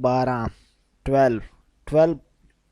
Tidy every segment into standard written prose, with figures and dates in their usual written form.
12, 12।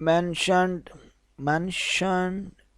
mentioned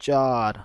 4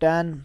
10,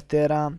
13,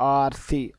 ARC,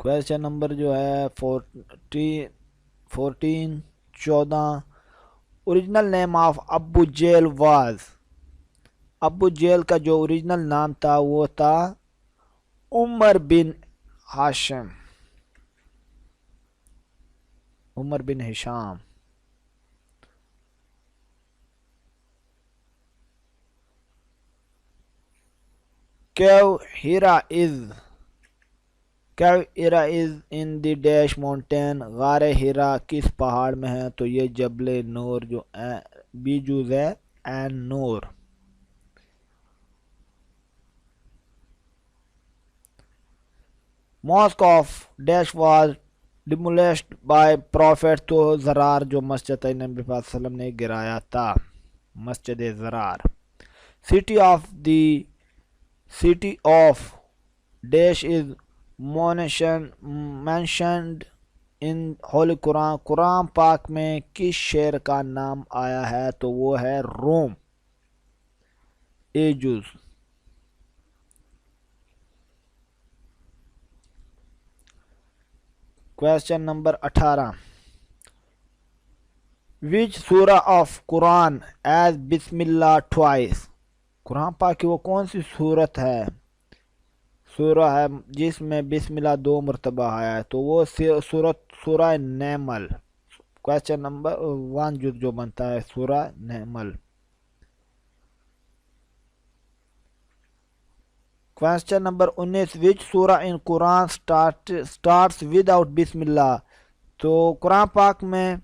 question number جو ہے 14 original name of Abu Jahl was. Abu Jahl کا جو اوریجنل نام تھا وہ تھا عمر بن ہاشم، عمر بن ہشام. کیو ہیرا از ان دی ڈیش ماؤنٹین. غار ہیرا کس پہاڑ میں ہے؟ تو یہ جبل نور جو بی جوز ہے این نور. Mosque of dash was demolished by prophet. تو زرار جو مسجد ہے نبی پاک صلی اللہ علیہ وسلم نے گرایا تھا، مسجد زرار. City of dash is mentioned in holy قرآن. قرآن پاک میں کس شہر کا نام آیا ہے؟ تو وہ ہے روم. اے جز. کویشچن نمبر 18 وچ سورہ آف قرآن ایز بسم اللہ ٹوائس. قرآن پاک کی وہ کون سی سورت ہے، سورہ ہے جس میں بسم اللہ 2 مرتبہ آیا ہے؟ تو وہ سورہ نیمل. کویشچن نمبر 1 جو بنتا ہے سورہ نیمل. کویشچن نمبر 19 وچ سورہ ان قرآن سٹارٹس ود آؤٹ بسم اللہ. تو قرآن پاک میں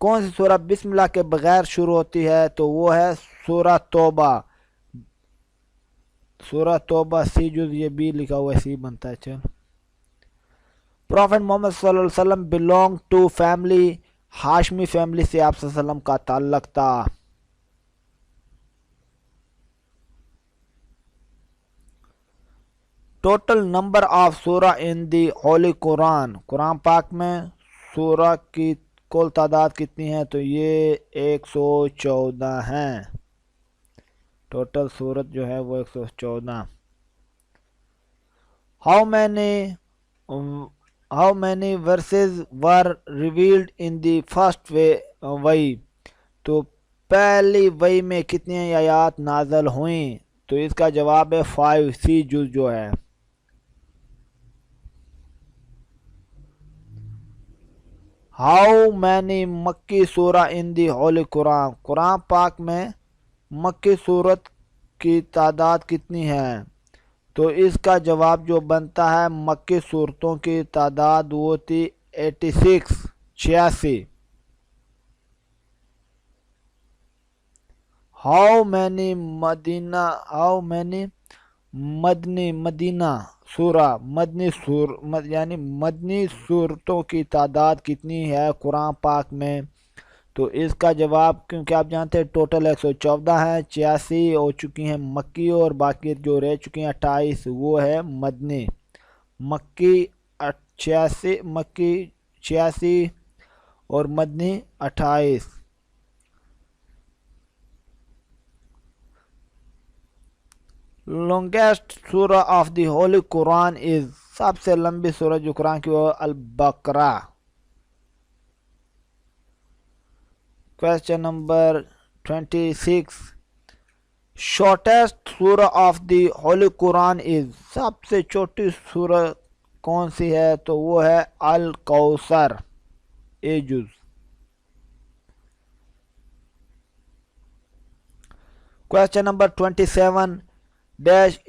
کون سی سورہ بسم اللہ کے بغیر شروع ہوتی ہے؟ تو وہ ہے سورہ توبہ. سورہ توبہ سی جز، یہ بھی لکھا ہوا ہے سی بنتا ہے. چل پروفیٹ محمد صلی اللہ علیہ وسلم belong to family. Hashmi family سے آپ صلی اللہ علیہ وسلم کا تعلق تھا. ٹوٹل نمبر آف سورہ ان دی ہولی قرآن. قرآن پاک میں سورہ کی کل تعداد کتنی ہے؟ تو یہ 114 ہیں. ٹوٹل سورت جو ہے وہ 114. How many verses were revealed in the first وئی. تو پہلی وئی میں کتنی آیات نازل ہوئیں؟ تو اس کا جواب ہے 5 سی جز جو ہے. ہاؤ مینی مکی سورہ ان دی ہولی قرآن. قرآن پاک میں مکی سورت کی تعداد کتنی ہے؟ تو اس کا جواب جو بنتا ہے مکی صورتوں کی تعداد وہ تھی 86. ہاؤ مینی مدینہ سورہ یعنی مدنی صورتوں کی تعداد کتنی ہے قرآن پاک میں؟ تو اس کا جواب کیونکہ آپ جانتے ہیں ٹوٹل 114 ہیں، 86 ہو چکی ہیں مکی اور باقی جو رہ چکی ہیں 28 وہ ہے مدنی. مکی 86 اور مدنی 28. لانگیسٹ سورہ آف دی ہولی قرآن از. سب سے لمبی سورہ جو قرآن کی وہ البقرہ. کویشچن نمبر 26 شارٹیسٹ سورہ آف دی ہولی قرآن از. سب سے چھوٹی سورہ کون سی ہے؟ تو وہ ہے الکوثر. اے جز. Question number 27 dash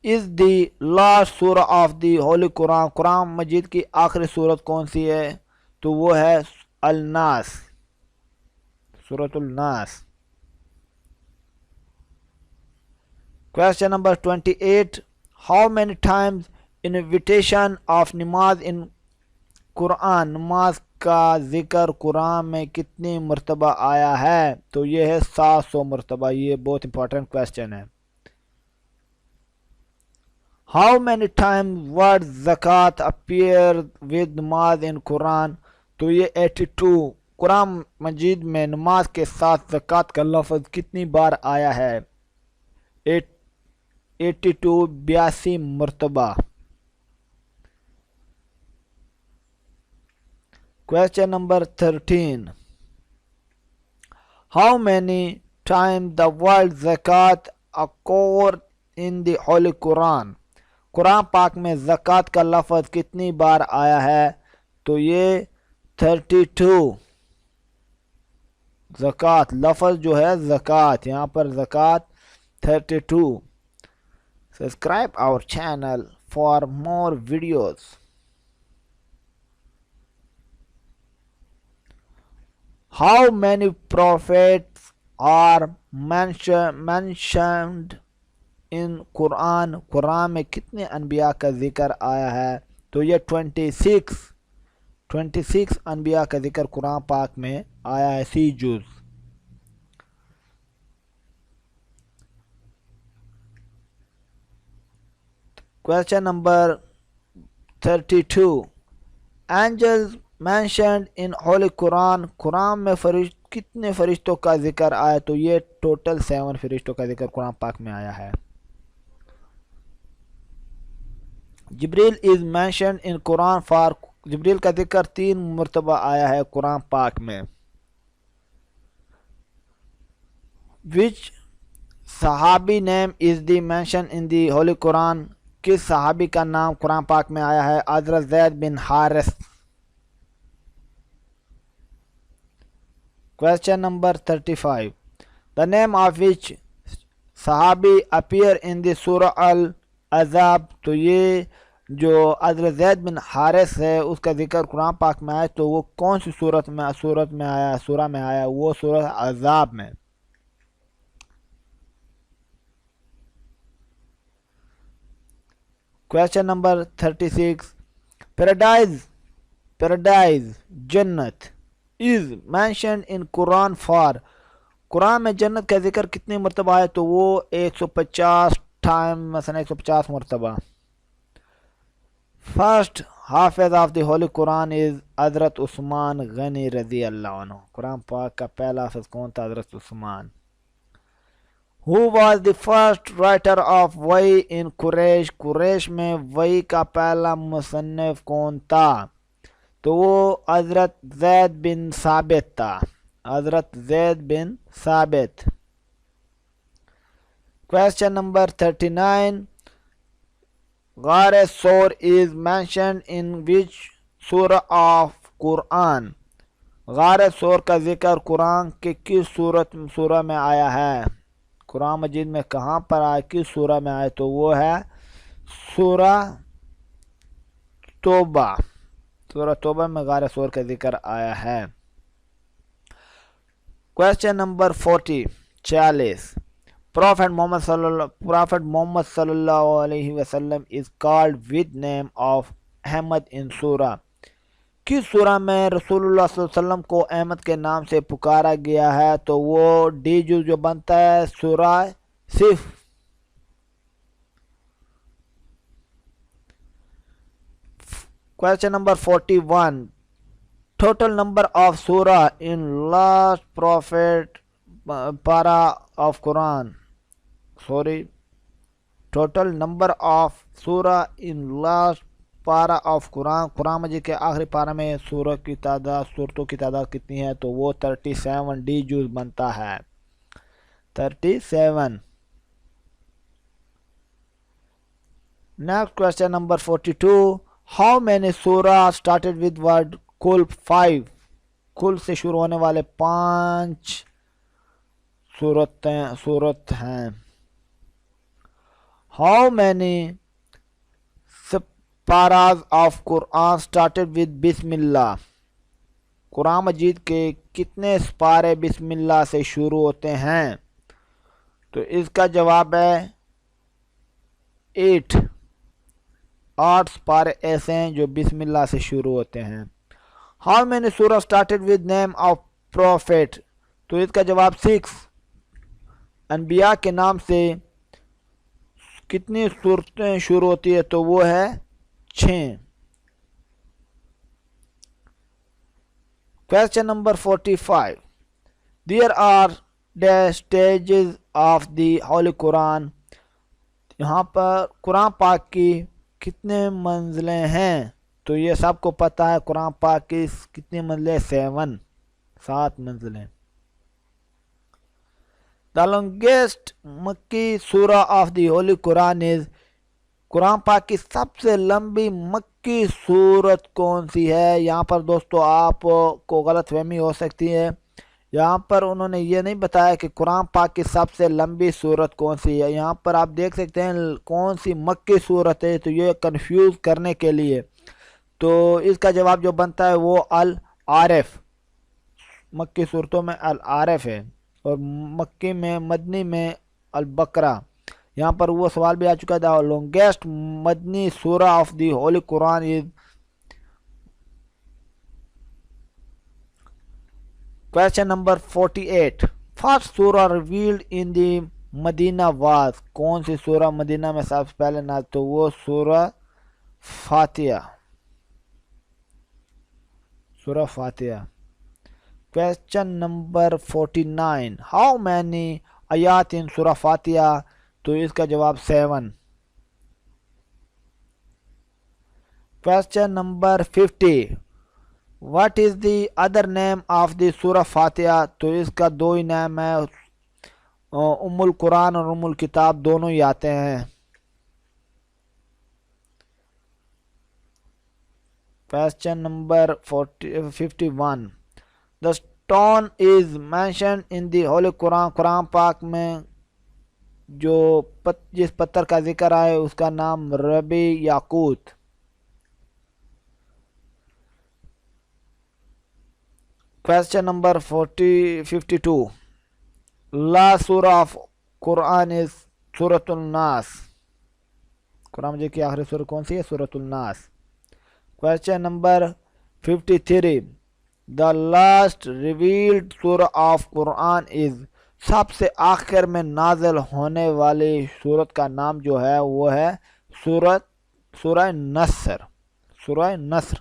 is the last سورہ آف دی ہولی قرآن. قرآن مجید کی آخری سورت کون سی ہے؟ تو وہ ہے الناس، سورۃ الناس. Question number 28 how many Times invitation of نماز ان قرآن. نماز کا ذکر قرآن میں کتنی مرتبہ آیا ہے؟ تو یہ ہے 700 مرتبہ. یہ بہت امپورٹنٹ کویشچن ہے. ہاؤ مینی ٹائمز ورڈ زکوٰۃ اپیئر ود نماز ان قرآن. تو یہ 82. قرآن مجید میں نماز کے ساتھ زکوٰۃ کا لفظ کتنی بار آیا ہے؟ 82 مرتبہ. Question number 13. How many times the word zakat occur in the Holy Quran? قرآن پاک میں زکوٰۃ کا لفظ کتنی بار آیا ہے؟ تو یہ 32. زکوٰۃ لفظ جو ہے زکوٰۃ، یہاں پر زکوٰۃ 32. Subscribe our channel for more videos. How many prophets are mentioned in Quran? قرآن میں کتنے انبیاء کا ذکر آیا ہے؟ تو یہ 26 انبیاء کا ذکر قرآن پاک میں آیا ہے، 30 جز. Question number 32. Angels mentioned in Holy Quran. قرآن میں کتنے فرشتوں کا ذکر آیا؟ تو یہ ٹوٹل 7 فرشتوں کا ذکر قرآن پاک میں آیا ہے. جبریل is mentioned in Quran for. جبریل کا ذکر 3 مرتبہ آیا ہے قرآن پاک میں. Which صحابی name is the mention in the Holy Quran? کس صحابی کا نام قرآن پاک میں آیا ہے؟ حضرت زید بن Haris. Question number 35. The name of which صحابی appear in the sura Al-Azab. تو یہ جو حضرت زید بن حارث ہے اس کا ذکر قرآن پاک میں آیا تو وہ کون سی سورہ میں آیا؟ وہ سورہ عذاب میں. Question number 36. Paradise جنت is mentioned in Quran for. قرآن میں جنت کا ذکر کتنی مرتبہ آیا؟ تو وہ 150 ٹائم، مثلا 150 مرتبہ. First حافظ of the Holy Quran is حضرت عثمان غنی رضی اللہ عنہ. قرآن پاک کا پہلا حافظ کون تھا؟ حضرت عثمان. Who was the first writer of وحی in قریش؟ قریش میں وحی کا پہلا مصنف کون تھا؟ تو وہ حضرت زید بن ثابت تھا. حضرت زید بن ثابت. Question number 39. غار سور is mentioned in which surah of Quran? غار سور کا ذکر قرآن کے کس سورہ میں آیا ہے؟ قرآن مجید میں کہاں پر آیا، کس سورہ میں آیا؟ تو وہ ہے سورہ توبہ. سورہ توبہ میں غار سور کا ذکر آیا ہے. Question number 40. 40. Prophet Muhammad صلی اللہ علیہ وسلم is called with name of Ahmad in surah. کس سورہ میں رسول اللہ صلی اللہ علیہ وسلم کو احمد کے نام سے پکارا گیا ہے؟ تو وہ ڈی جو بنتا ہے سورہ صف. Question number 41. Total number of surah in last prophet para of Quran. Total number of surah in last پارہ آف قرآن. قرآن مجید کے آخری پارہ میں صورتوں کی تعداد کتنی ہے؟ تو وہ 37 ڈی جز بنتا ہے. 37. Next question number 42. How many surah started with word کل 5؟ کل سے شروع ہونے والے 5 صورت ہیں. How many paras of Quran started with بسم اللہ؟ قرآن مجید کے کتنے سپارے بسم اللہ سے شروع ہوتے ہیں؟ تو اس کا جواب ہے 8 سپارے ایسے ہیں جو بسم اللہ سے شروع ہوتے ہیں. How many surah started with name of prophet؟ تو اس کا جواب 6. انبیاء کے نام سے کتنی صورتیں شروع ہوتی ہے؟ تو وہ ہے 6. Question number 45. There are the stages of the Holy Quran. یہاں پر قرآن پاک کی کتنے منزلیں ہیں؟ تو یہ سب کو پتہ ہے قرآن پاک کی کتنی منزلیں؟ 7 منزلیں. The longest Makki surah of the Holy Quran is قرآن پاک کی سب سے لمبی مکی صورت کون سی ہے؟ یہاں پر دوستو آپ کو غلط فہمی ہو سکتی ہے. یہاں پر انہوں نے یہ نہیں بتایا کہ قرآن پاک کی سب سے لمبی صورت کون سی ہے. یہاں پر آپ دیکھ سکتے ہیں کون سی مکی صورت ہے، تو یہ کنفیوز کرنے کے لیے. تو اس کا جواب جو بنتا ہے وہ العارف. مکی صورتوں میں العارف ہے، اور مکی میں مدنی میں البقرہ. یہاں پر وہ سوال بھی آ چکا تھا. Longest Madani surah of the holy Quran is. Question number 48. First surah revealed in the Medina was. کون سی سورہ مدینہ میں سب سے پہلے نازل؟ تو وہ سورہ فاتحہ. سورہ فاتحہ. Question number 49. How many آیات in سورہ فاتحہ؟ تو اس کا جواب 7. Question number 50. What is the other name of the سورہ فاتحہ؟ تو اس کا 2 ہی نام ہے، ام القرآن اور ام الکتاب دونوں ہی آتے ہیں. Question number 51. The stone is mentioned in the Holy Quran. قرآن پاک میں جو جس پتھر کا ذکر آئے اس کا نام ربی یاقوت. Question number 52. Last surah of Quran is سورۃ الناس. قرآن مجید کی آخری سورہ کون سی ہے؟ سورۃ الناس. Question number 53. The last revealed surah of Quran is. سب سے آخر میں نازل ہونے والی سورت کا نام جو ہے وہ ہے سورہ نصر. سورہ نصر.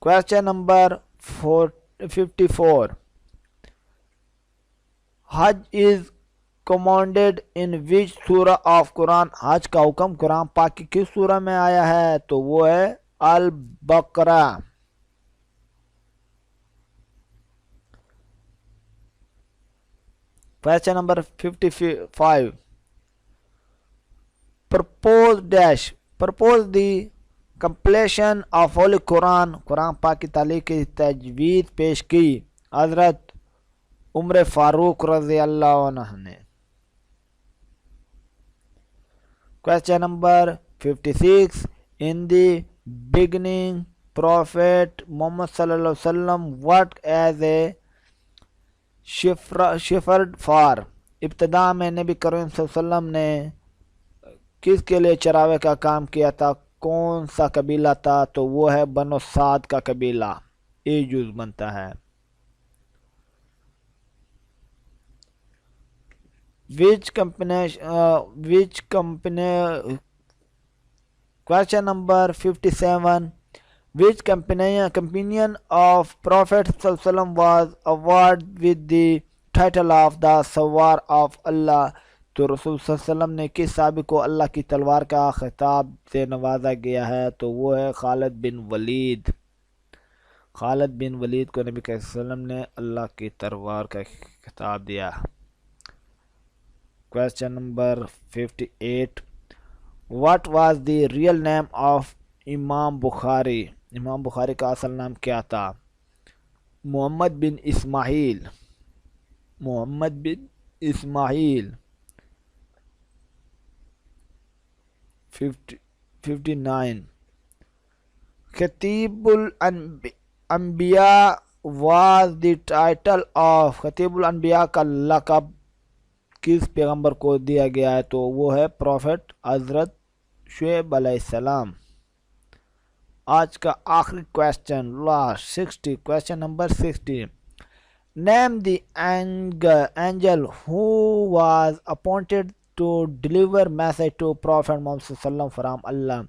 Question number 54. Hajj is commanded in which surah of Quran? حج کا حکم قرآن پاک کی کس سورہ میں آیا ہے؟ تو وہ ہے البقرہ. Question number 55. Propose the completion of Holy Quran. قرآن پاک کی تعلیق کی تجویز پیش کی حضرت عمر فاروق رضی اللہ عنہ نے. Question number 56. In the beginning Prophet Muhammad sallallahu alaihi wasallam worked as a shepherd for. ابتدا میں نبی کریم صلی اللہ علیہ وسلم نے کس کے لیے چراوے کا کام کیا تھا؟ کون سا قبیلہ تھا؟ تو وہ ہے بنو سعد کا قبیلہ. اے جز بنتا ہے. Question number 57. Which companion of Prophet sallallahu alaihi wasallam was awarded with the title of the Sawar of Allah? تو رسول صلی اللہ علیہ وسلم نے کس صحابی کو اللہ کی تلوار کا خطاب سے نوازا گیا ہے؟ تو وہ ہے خالد بن ولید. خالد بن ولید کو نبی صلی اللہ علیہ وسلم نے اللہ کی تلوار کا خطاب دیا. Question number 58. What was the real name of امام بخاری؟ امام بخاری کا اصل نام کیا تھا؟ محمد بن اسماعیل. محمد بن اسماعیل. 59. خطیب الانبیاء was the title of. خطیب الانبیاء کا لقب کس پیغمبر کو دیا گیا ہے؟ تو وہ ہے پروفٹ حضرت شعیب علیہ السلام. آج کا آخری question last 60. Question number 60. Name the angel who was appointed to deliver message to Prophet Muhammad صلی اللہ علیہ وسلم from Allah.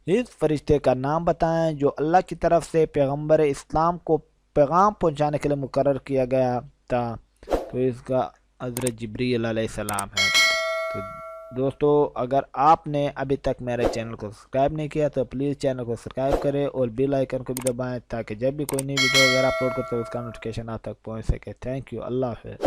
اس فرشتے کا نام بتائیں جو اللہ کی طرف سے پیغمبر اسلام کو پیغام پہنچانے کے لیے مقرر کیا گیا تھا. تو اس کا حضرت جبریل علیہ السلام ہے. تو دوستو اگر آپ نے ابھی تک میرے چینل کو سبسکرائب نہیں کیا تو پلیز چینل کو سبسکرائب کریں اور بیل آئیکن کو بھی دبائیں تاکہ جب بھی کوئی نئی ویڈیو وغیرہ اپلوڈ کرتے ہو اس کا نوٹیفیکیشن آپ تک پہنچ سکے. Thank you. اللہ حافظ.